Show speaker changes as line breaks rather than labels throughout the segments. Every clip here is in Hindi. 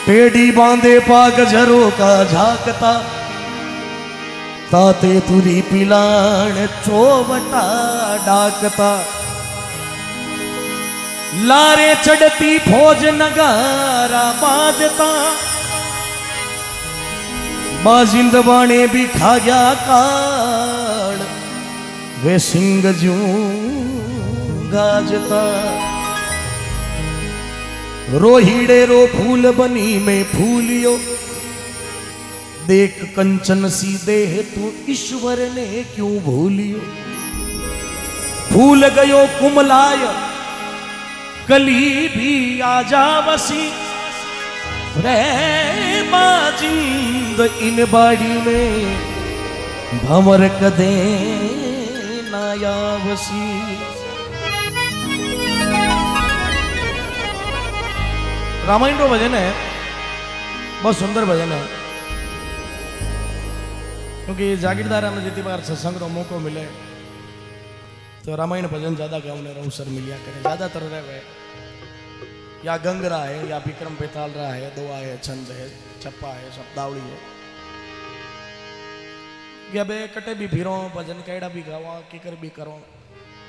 पेड़ी बांधे पाग झरो का झाकता ताते तुरी पिलाण चोवटा डाकता लारे चढ़ती फौज नगारा बाजता बाजिंद बाणे भी खा गया काड़ वे सिंह जू गाजता रोहिड़े रो फूल बनी में फूलियो देख कंचन सीधे है तू ईश्वर ने क्यों भूलियो फूल गयो कुमलाय कली भी आजा बसी रे बाजिंद इन बाड़ी में भंवर कदे नाया बसी। रामायण रो भजन है, बहुत सुंदर भजन है, क्योंकि जागीरदारा में जितनी बार सत्संग रो मौको मिले तो रामायण भजन ज्यादा गाने रो अवसर मिलिया करे। ज्यादातर रहे या गंगरा है या विक्रम बेताल रहा है, दुआ है, छंद है, छप्पा है, शब्दावली है, कि अबे कटे भी फिरो भजन कैड़ा भी गावा किकर भी करो।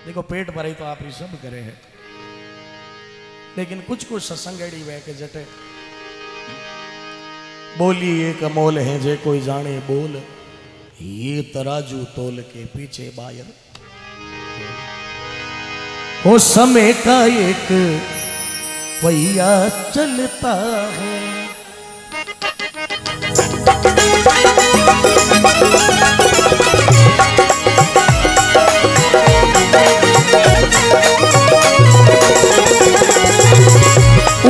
देखो पेट भरे तो आप ही सब करे है, लेकिन कुछ कुछ सत्संग एड़ी वे के जटे बोली एक मोल है जे कोई जाने बोल ये तराजू तोल के पीछे बायर हो समय का एक पहिया चलता है।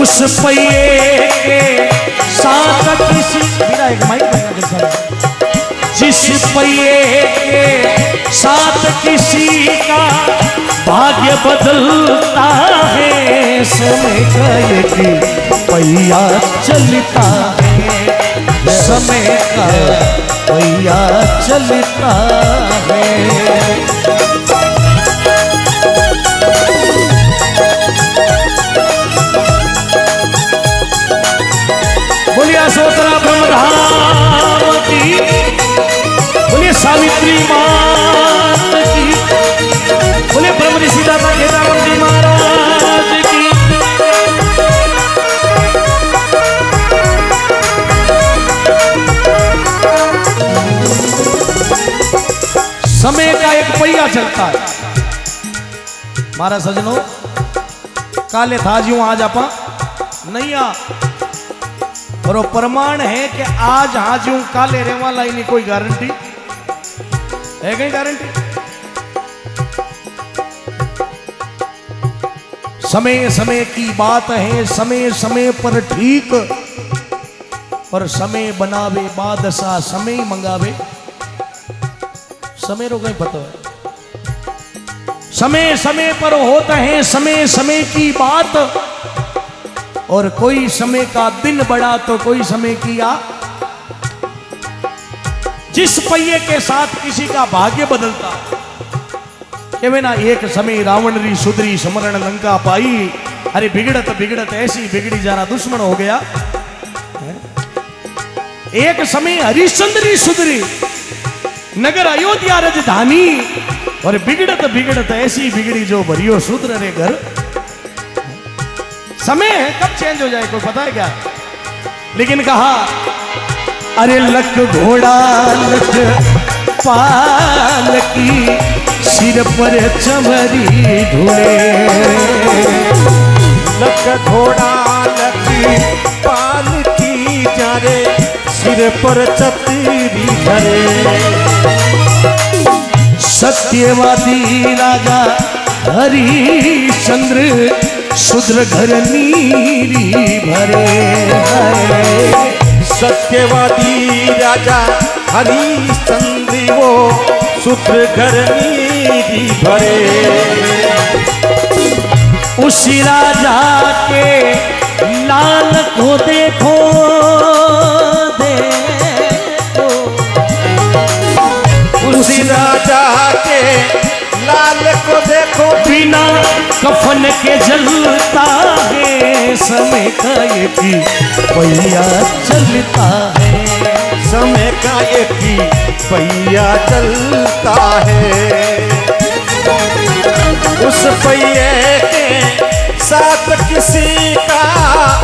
उस पहिए के साथ किसी जिस पहिए के साथ किसी का भाग्य बदलता है समय का एक पहिया चलता है समय का पहिया चलता है। बोलिए सोतरा ब्रह्मधाम की, बोलिए सावित्री मात की, बोलिए ब्रह्म ऋषि दाता केदारम जी महाराज की। समय का एक पहिया चलता है मारा सजनों, काले था ज्यों आज आपा नहीं आ और वो प्रमाण है कि आज हाजियों काले रेवा लाई नहीं कोई गारंटी है, कहीं गारंटी। समय समय की बात है, समय समय पर ठीक, पर समय बनावे बादशाह समय मंगावे, समय रो कहीं पता है। समय समय पर होता है समय समय की बात, और कोई समय का दिन बड़ा तो कोई समय किया। जिस पहिए के साथ किसी का भाग्य बदलता के वे ना एक समय रावण री सुधरी समरण लंका पाई, अरे बिगड़त बिगड़त ऐसी बिगड़ी जाना दुश्मन हो गया। एक समय हरिश्चंद्र री सुधरी नगर अयोध्या राजधानी, और बिगड़त बिगड़त ऐसी बिगड़ी जो भरियो शूद्र रे घर। समय है कब चेंज हो जाए कोई पता है क्या, लेकिन कहा अरे लख घोड़ा लख पाल की सिर पर चमरी ढूंढे,
लख घोड़ा लख पाल की जारे सिर पर छतरी धरे।
सत्यवादी राजा हरिश्चंद्र शूद्र घर नीरी भरे,
सत्यवादी राजा हरिश्चंद्र वो शूद्र घर नीरी भरे।
उसी राजा के लाल को देखो देखो,
उसी राजा के लाल को देखो
बिना कफन के जलता है, समय का एक ही पहिया चलता है,
समय का एक ही पहिया चलता है। उस पहिए के साथ किसी का,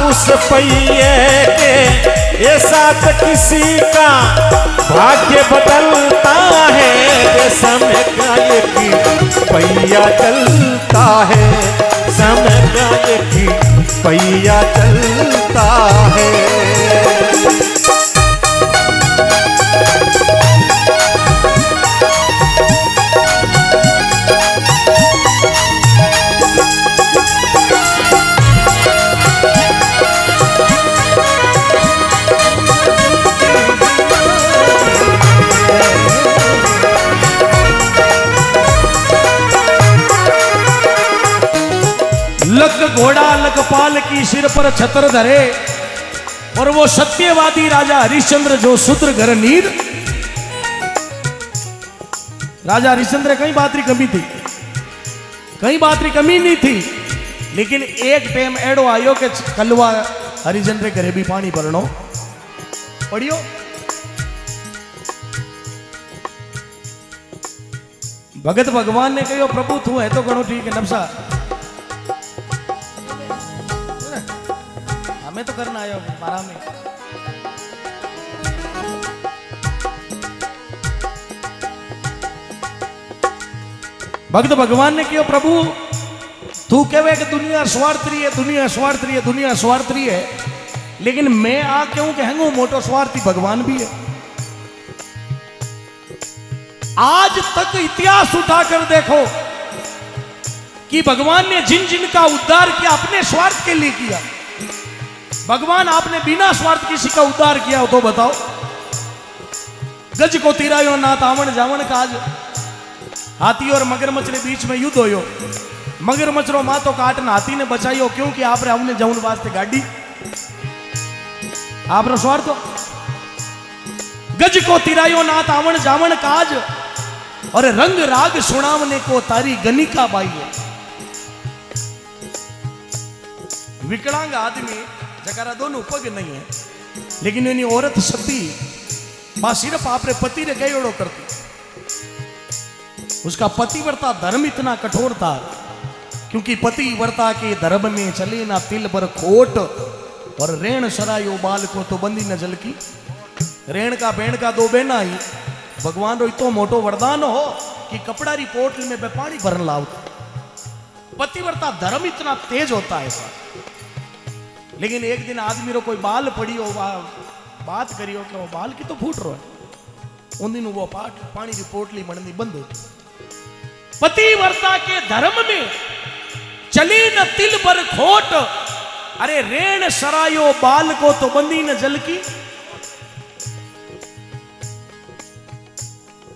उस पहिए के साथ किसी का भाग्य बदलता है। समय का एक ही पहिया चलता है, समय का एक ही पहिया चलता है।
लग घोड़ा लखपाल की सिर पर छत्र धरे, और वो सत्यवादी राजा हरिश्चंद्र जो शूद्र घर नीर। राजा हरिश्चंद्र कई बात री कमी थी, कई बात री कमी नहीं थी, लेकिन एक टाइम एडो आयो के कलवा हरिश्चंद्र घरे भी पानी भरनो पड़ियो। भगत भगवान ने कहो प्रभु तू है तो घणो ठीक है, नबसा हमें तो करना आयो मारा में। भक्त भगवान ने कहो प्रभु तू कहे कि दुनिया स्वार्थी है, दुनिया स्वार्थी है, दुनिया स्वार्थी है, लेकिन मैं आ क्यों कहूं मोटो स्वार्थी भगवान भी है। आज तक इतिहास उठाकर देखो कि भगवान ने जिन जिन का उद्धार किया अपने स्वार्थ के लिए किया। भगवान आपने बिना स्वार्थ किसी का उद्धार किया हो तो बताओ। गज को तिरायो नाथ आवण जावण काज, हाथी और मगरमच्छ के बीच में युद्ध होयो, मगरमच्छ रो मातो काटन हाथी ने बचायो, क्योंकि आप रे हमने जाऊन वास्ते गाड़ी आप रो स्वार्थ। गज को तिरायो नाथ आवण जावण काज, और रंग राग सुनावने को तारी गनिका बाई है। विकलांग आदमी जकारा दोनों पग नहीं है, लेकिन इन्हीं औरत सती बा सिर्फ आपरे पति ने गयोड़ो करती। उसका पतिव्रता धर्म इतना कठोर था, क्योंकि पतिव्रता के धर्म में चले ना तिल बर खोट, और रेण सरायो बाल को तो बंदी न जल की। रेण का बेण का दो बेना ही भगवान रो इतो मोटो वरदान हो कि कपड़ा री पोटली में पानी भरन लावता। पतिव्रता धर्म इतना तेज होता है ऐसा। लेकिन एक दिन आदमी रो कोई बाल पड़ी हो, बात करी हो कि वो बाल की तो फूट रहा है, उन दिन वो पानी की पोटली बननी बंद होती। पतिव्रता के धर्म में चली न तिल पर खोट, अरे रेण सरायो बाल को तो बंदी न जल की।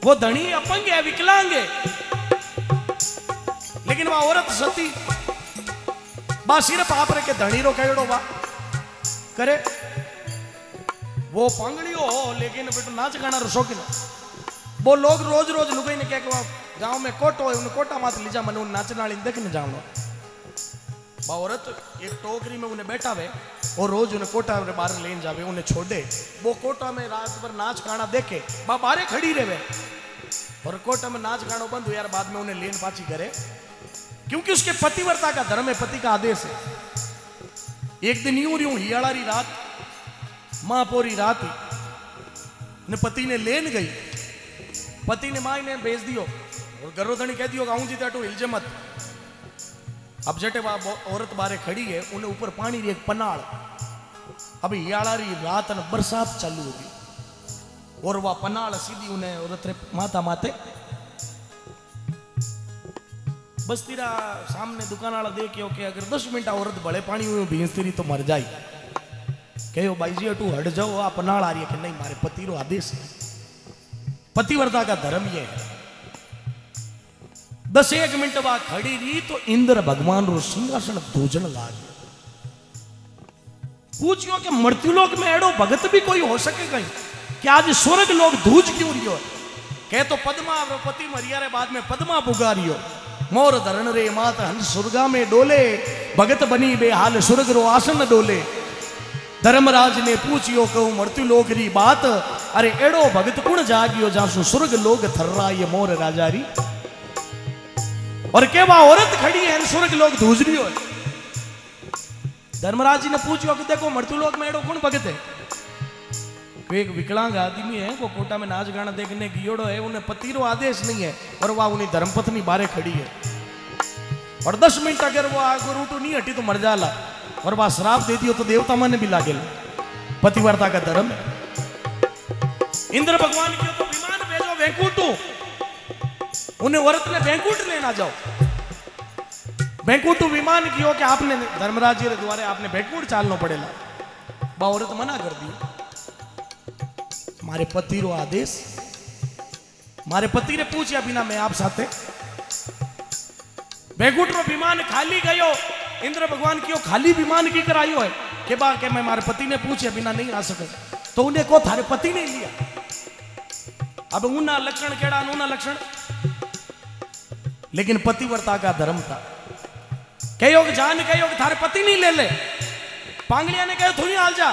वो धनी अपंग है, विकलांग है, लेकिन वह औरत सती बा सिर्फ आप रे के धनी रो कहो बा करे। वो पांगड़ियो हो लेकिन बेटो नाच गाना रो शौकीन। वो लोग रोज रोज लुगाई ने कह के गांव में कोटो है, उन कोटा मात लीजा मन उन नाचना वाली देखने जावनो। बा औरत एक टोकरी में उन्हें बैठा वे और रोज उन्हें कोटा में बाहर लेन जावे, उन्हें छोड़े। वो कोटा में रात भर नाच गाना देखे, बा बाहर खड़ी रहे और कोटा में नाच गाना बंद हो यार, बाद में उन्हें लेन पाची करे, क्योंकि उसके पतिव्रता का धर्म है, पति का आदेश है। एक दिन यूं हियाड़ी रात, महापोरी रात ने पति ने लेन गई, पति ने माई ने भेज दियो और गर्रोधनी कह दियो गाऊं जीता टू हिलजे मत। अब जटे औरत बारे खड़ी है, उन्हें ऊपर पानी री एक पनाड़। अब हियाड़ी रात न बरसात चालू होगी और वह पनाड़ सीधी उन्हें औरत रे माता माते। बस तेरा सामने दुकान वाला देखियो कि अगर 10 मिनट औरत बड़े पानी हुई भींस तेरी तो मर जाए। कहो भाई जी अटू हट जाओ, आप पनाड़ आ रही है कि नहीं, मारे पति रो आदेश है, पतिव्रता का धर्म ये है। 10-1 मिनट बाद खड़ी रही तो इंद्र भगवान रो सिंहासन धूजन लाग। पूछियो कि मृत्युलोक में एड़ो भगत भी कोई हो सके कहीं, कि आज स्वर्ग लोग धूज क्यों रियो? कह तो पद्मा पति मरिया रे बाद में पद्मा पुगारियो। मोर धरण रे मात हंस सुरगा में डोले, भगत बनी बेहाल सुरग रो आसन डोले। धर्मराज ने पूछियो कहूं मृत्यु लोक री बात, अरे एड़ो भगत कुण जागियो जासु सुरग लोग थर्रा ये मोर राजारी। और केवा औरत खड़ी है सुरग लोग धूज रही हो। धर्मराज जी ने पूछियो कि देखो मृत्यु लोक में एड़ो कुण भगत है। एक विकलांग आदमी है वो कोटा में नाच गाना देखने गियोड़ो है, उन्हें पति रो आदेश नहीं है और वह उन्हें धर्मपत्नी बारे खड़ी है और 10 मिनट अगर वो आगो रूटू नहीं हटी तो मर जाला और वह श्राप दे दियो तो देवता मन भी लागे। पतिव्रता का धर्म है। इंद्र भगवान की तो विमान भेजो वैकुंठू, उन्हें औरत ने वैकुंठ लेना जाओ। वैकुंठू विमान कियो कि आपने धर्मराज जी द्वारे आपने वैकुंठ चालना पड़ेगा। बा औरत मना कर दी, मारे पति रो आदेश। मारे पति ने पूछा बिना मैं आप साथे वैकुंठ रो विमान खाली गयो। इंद्र भगवान की खाली विमान की करायो है के बा के मैं मारे पति ने पूछे बिना नहीं आ सके तो उन्हें को थारे पति ने लिया। अब ऊना लक्षण केड़ा ऊना लक्षण, लेकिन पतिव्रता का धर्म था। कहो कि जान कहो कि थारे पति नहीं ले ले। पांगलिया ने कहो थोड़ी हाल जा,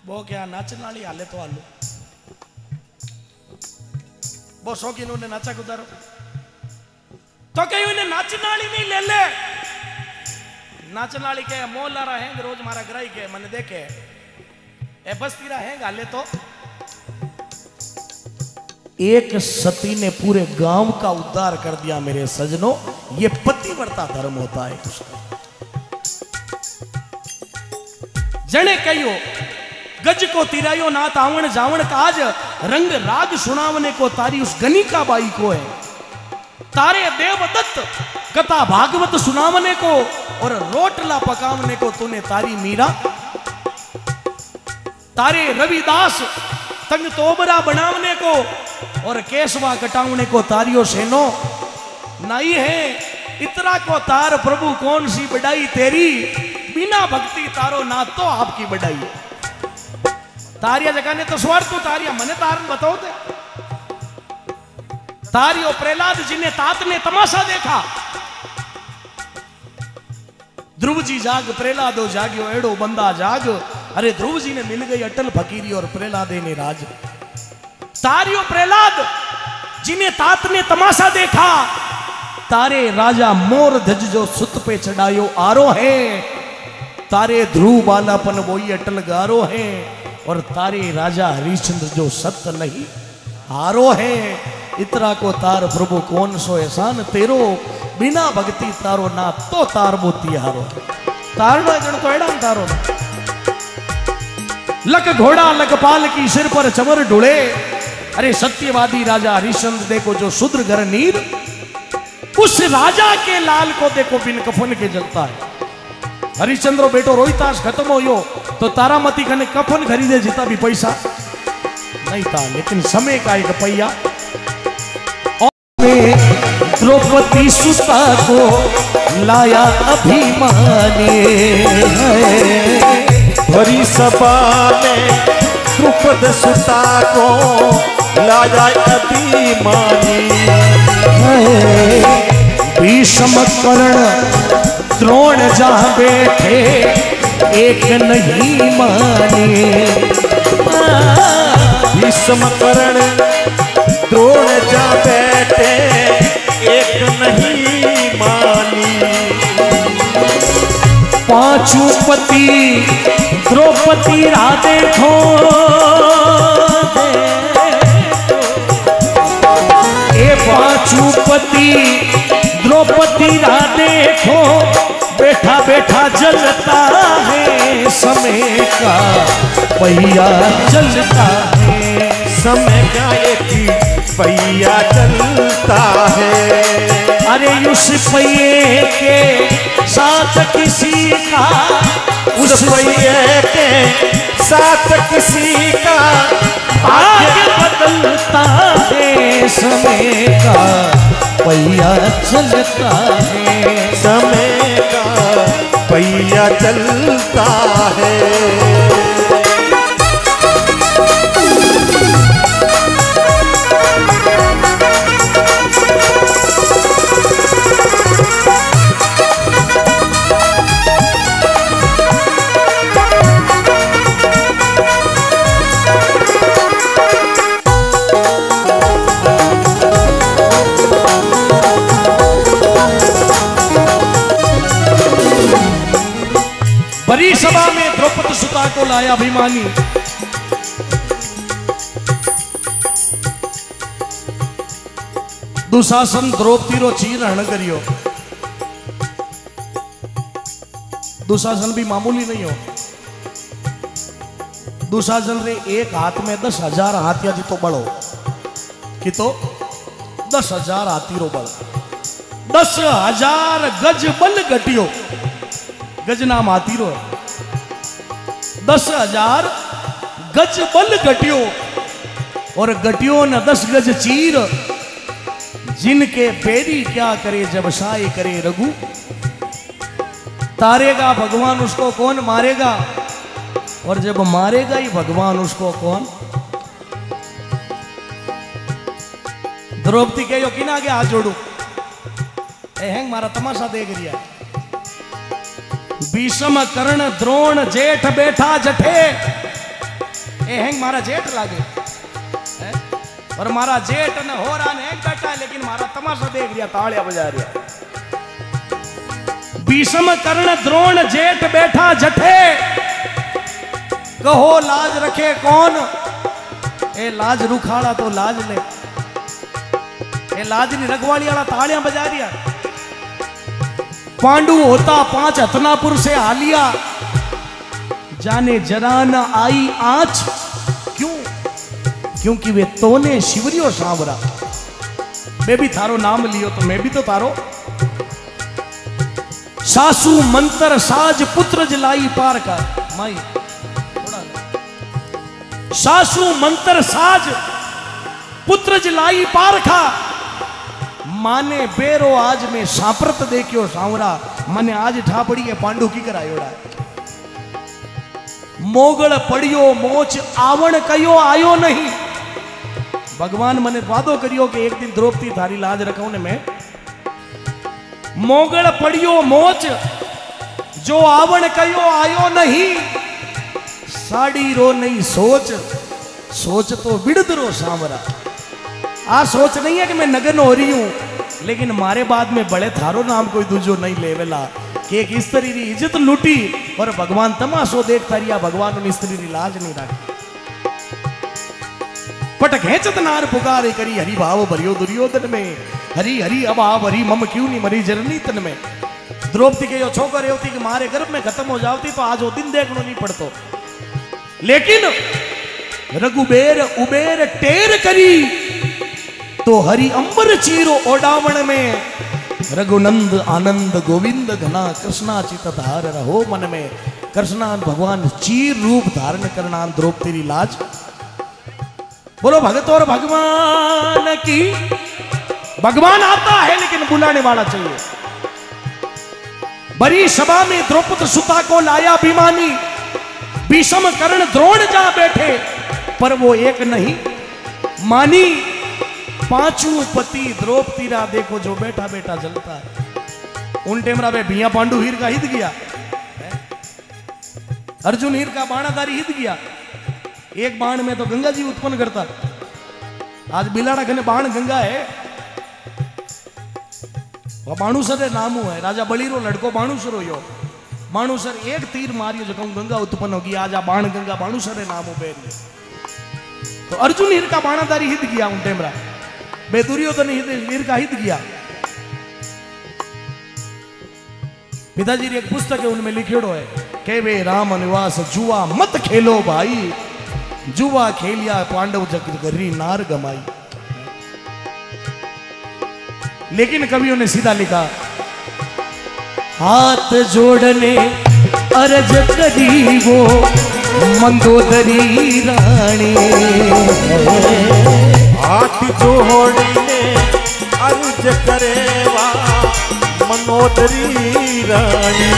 वो क्या नाचने वाली हाले तो हालो, वो शौकीन उन्हें नाचा गुजारो तो कहीं उन्हें नाचने वाली नहीं ले ले। नाचने वाली के मोह ला रहा है रोज मारा ग्राही के मैंने देखे ए बस तीरा है गाले तो। एक सती ने पूरे गांव का उद्धार कर दिया मेरे सजनों। ये पतिव्रता धर्म होता है उसका। जने कहियो गज को तिरायो नाथ आवण जावण काज, रंग राग सुनावने को तारी उस गनिका बाई को है। तारे देवदत्त कथा भागवत सुनावने को और रोटला पकावने को तूने तारी मीरा। तारे रविदास तंग तोबरा बनावने को और केसवा कटावने को तारियो सेनो नहीं है। इतना को तार प्रभु कौन सी बढ़ाई तेरी, बिना भक्ति तारो ना तो आपकी बढ़ाई। तारिया जगह ने तो स्वर तू तारिया मने तारन बताओ थे। तारियो प्रहलाद जी ने तात ने तमाशा देखा। ध्रुव जी जाग प्रहलादो जागियो एड़ो बंदा जाग। अरे ध्रुव जी ने मिल गई अटल फकीरी और प्रहलादे ने राज। तारियो प्रहलाद जिन्हें तात ने तमाशा देखा। तारे राजा मोर ध्वज जो सुत पे चढ़ायो आरो है। तारे ध्रुव बालापन वही अटल गारो है। और तारे राजा हरिश्चंद्र जो सत्य नहीं हारो है। इतरा को तार प्रभु कौन सो एहसान तेरो, बिना भक्ति तारो ना तो तार मोती हारो। तारनो जन तो एड़ा तारो लक घोड़ा लकपाल की सिर पर चमर डुले। अरे सत्यवादी राजा हरिश्चंद्र देखो जो शूद्र घर नीर, उस राजा के लाल को देखो बिन कफन के जलता है। हरिश्चंद्र बेटो रोहितास खत्म हो यो तो तारामती कने कफन खरीदे जितना भी पैसा नहीं था, लेकिन समय का एक पैया। द्रौपदी सुता को लाया अभिमानी
भरी सभा में द्रौपदी सुता को लाया अभिमानी।
भीष्म कर्ण द्रोण जहां बैठे एक नहीं माने।
भीष्म कर्ण द्रोण जहां बैठे एक नहीं मानी।
पांचों पति द्रौपदी रा देखो, ए पांचों पति द्रौपदी रा देखो, बैठा बैठा जलता है समय का पहिया चलता है।
समय का एक पहिया चलता है।
अरे उस पहिए के साथ किसी का,
उस पहिए के साथ किसी का
भाग्य बदलता है। समय का पहिया चलता है।
समय का पहिया चलता है।
को लाया अभिमानी। दुशासन द्रौपदी रो चीर हरण करियो। दुशासन भी मामूली नहीं हो। दुशासन रे एक हाथ में 10,000 हाथिया जी तो बड़ो कि तो 10,000 हाथी रो बल, 10,000 गज बल घटियो। गज नाम हाथी रो, 10,000 गज बल घटियो और घटियो न 10 गज चीर। जिनके पैरी क्या करे जब साए करे रघु। तारेगा भगवान उसको कौन मारेगा, और जब मारेगा ही भगवान उसको कौन। द्रौपदी कहो कि ना आगे हाथ जोड़ू, हैंग मारा तमाशा देख रही है। भीष्म कर्ण द्रोण जेठ बैठा जठे, हैंग मारा जेठ लागे है? और मारा जेठ न हो रहा ने बैठा है, लेकिन मारा तमाशा देख रिया, तालियां बजा रिया। भीष्म कर्ण द्रोण जेठ बैठा जठे, कहो लाज रखे कौन। ए लाज रुखाड़ा तो लाज ले, ए लाज नहीं रखवाली वाला तालियां बजा रिया। पांडु होता 5 हथनापुर से हालिया, जाने जरा न आई आंच। क्यों? क्योंकि वे तोने शिवरियो सांवरा। मैं भी थारो नाम लियो तो मैं भी तो तारो। सासू मंत्र साज पुत्र जलाई पार का माई। सासू मंत्र साज पुत्र जलाई पार खा, माने बेरो आज में साप्रत देखियो सांवरा। मने आज ठा पड़ी है पांडु की करायोड़ा। मोगल पड़ियो मोच आवण कयो आयो नहीं। भगवान मने वादो करियो कि एक दिन द्रौपदी थारी लाज रखो ने मैं। मोगल पड़ियो मोच जो आवण कयो आयो नहीं। साड़ी रो नहीं सोच, सोच तो बिड़द रो सांवरा। आ सोच नहीं है कि मैं नगन हो रही हूं, लेकिन मारे बाद में बड़े थारो नाम कोई दूजो नहीं लेवेला कि एक स्त्री री इज्जत लूटी और भगवान तमाशो देखता रिया। भगवान उन स्त्री री लाज नहीं राखी। पटक हेचत नार पुकारे करी हरि भाव भरियो दुर्योधन में। हरि हरि अब आव हरि मम क्यों नहीं मरी जननी तन में। द्रौपदी के यो छोकर होती कि मारे गर्भ में खत्म हो जाती तो आज वो दिन देखना नहीं पड़तो। लेकिन रघुबेर उबेर टेर करी तो हरि अंबर चीरो ओडावण में। रघुनंद आनंद गोविंद घना कृष्णा चित धार रहो मन में। कृष्णा भगवान चीर रूप धारण करना द्रौपदी री लाज। बोलो भगत और भगवान की। भगवान आता है लेकिन बुलाने वाला चाहिए। बड़ी सभा में द्रौपदी सुता को लाया अभिमानी। भीष्म कर्ण द्रोण जा बैठे पर वो एक नहीं मानी। पांचों पति द्रौपदी रा देखो जो बैठा बैठा जलता है। उन टेमरा पे भिया पांडु हीर का हित गया, अर्जुन हीर का बाणाधारी हित गया। एक बाण में तो गंगा जी उत्पन्न करता। आज बिलाड़ा खने बाण गंगा है। वह बाणुसर नामू है। राजा बलीरो लड़को बाणुसर हो यो। बाणुसर एक तीर मारियो जो कहूं गंगा उत्पन्न होगी। आज आ बाण गंगा बाणुसर नामू पे। तो अर्जुन हीर का बाणाधारी हित गया उन टेमरा। बे दुर्योधन हीर का हित गया। पिताजी की एक पुस्तक है उनमें लिखेड़ो है के वे राम निवास जुआ मत खेलो भाई। जुआ खेलिया पांडव जग गरी नार गमाई। लेकिन कवियों ने सीधा लिखा हाथ जोड़ने अर्ज करी वो मंदोदरी रानी।
हाथ जोड़ने अर्ज करेवा मनोदरी रानी।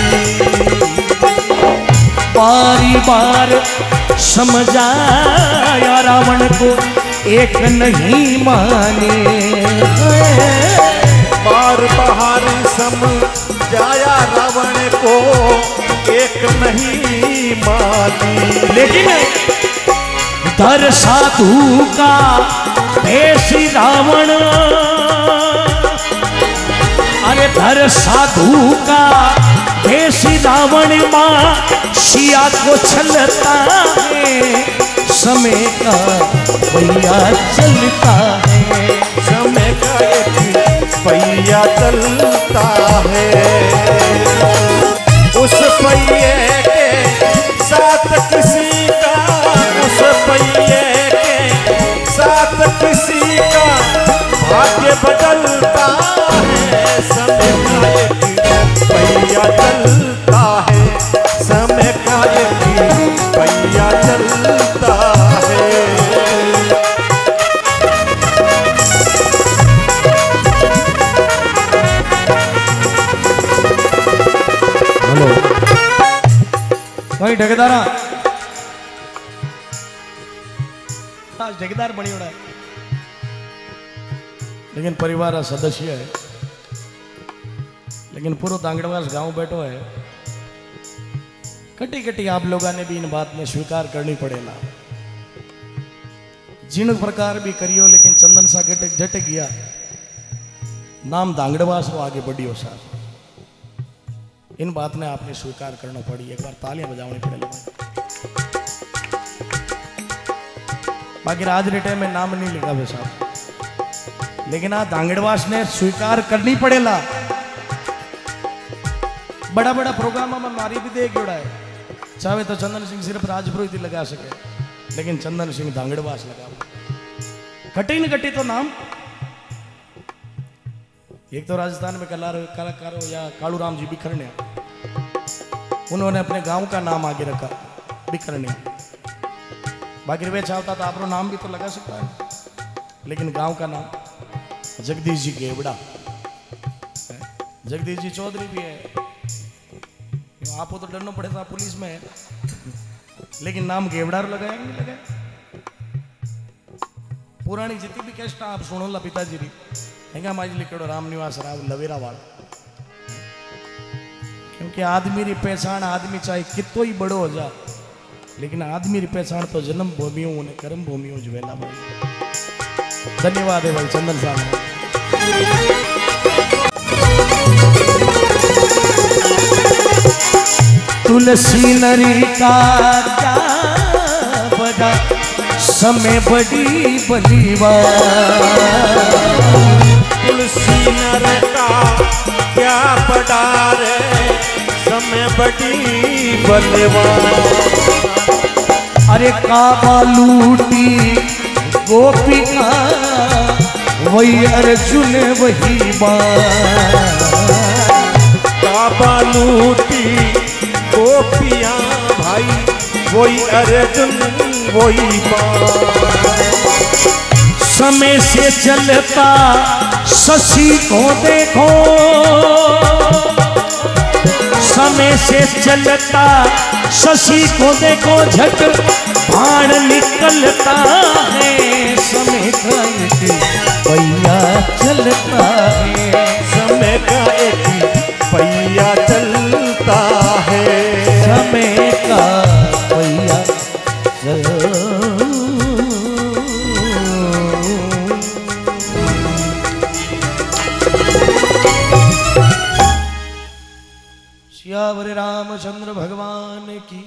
बारी बार समझाया रावण को एक नहीं माने।
बार बार समझाया रावण को एक नहीं मानी।
लेकिन धर साधु का भेष रावण। अरे धर साधु का देसी रावण मां सिया को छलता है, समय का पहिया चलता है,
समय का एक पहिया चलता है। उस पहिए के साथ किसी का, उस पहिए के साथ किसी का भाग्य बदलता है। समय का एक पहिया चलता है, समय का एक पहिया चलता है।
हेलो भाई ठेकेदारा, आज ठेकेदार बनी उड़ा है, लेकिन परिवार का सदस्य है, लेकिन पूरा दांगड़वास गांव बैठो है। कटी कटी आप लोगों ने भी इन बात में स्वीकार करनी पड़ेगा। जिन प्रकार भी करियो, लेकिन चंदन सा जट गया, नाम दांगड़वास वो आगे बढ़ियो साहब। इन बात ने आपने स्वीकार करना पड़ी, एक बार तालियां बजावनी पड़ेगी। बाकी आज रे टाइम में नाम नहीं लिखा वे साहब, लेकिन आ दांगड़वास ने स्वीकार करनी पड़ेगा। बड़ा बड़ा प्रोग्राम में मारी भी देख जोड़ा है, चाहे तो चंदन सिंह सिर्फ राजपुरोहित ही लगा सके, लेकिन चंदन सिंह दांगड़वास लगा। कटी न कटी तो नाम, एक तो राजस्थान में कलाकारों या कालूराम जी बिखरने, उन्होंने अपने गांव का नाम आगे रखा बिखरने। बाकी वे चाहता तो आपको नाम भी तो लगा सकता है, लेकिन गांव का नाम जगदीश जी गेवड़ा, जगदीश जी चौधरी भी है। आपको तो डरना पड़ेगा, पुलिस में है, लेकिन नाम गेवड़ा लगाया नहीं लगाया। पुरानी जितनी भी कैस्ट आप सुनो ला पिताजी री हैंगा माजी लिखो राम निवास राव लवेरा वाला। क्योंकि आदमी री पहचान, आदमी चाहे कितो ही बड़ो हो जा, लेकिन आदमी री पहचान तो जन्म भूमियों ने कर्म भूमियों जो वेला भाई। धन्यवाद है भाई चंदन साहब। तुलसी नरी का क्या बड़ा समय बड़ी बलीवा,
तुलसी नर का क्या बड़ा रे समय बड़ी बलवान।
अरे काबा लूटी गोपिका वही अर्जुन वही बाण,
काबा लूटी गोपियां भाई वही अर्जुन वही बाण।
समय से चलता शशि को देखो, समय से चलता शशि को देखो, झट बाण निकलता है, समय का एक पहिया चलता है,
समय का एक पहिया चलता है,
समय का पहिया चलता। सियावर रामचंद्र भगवान की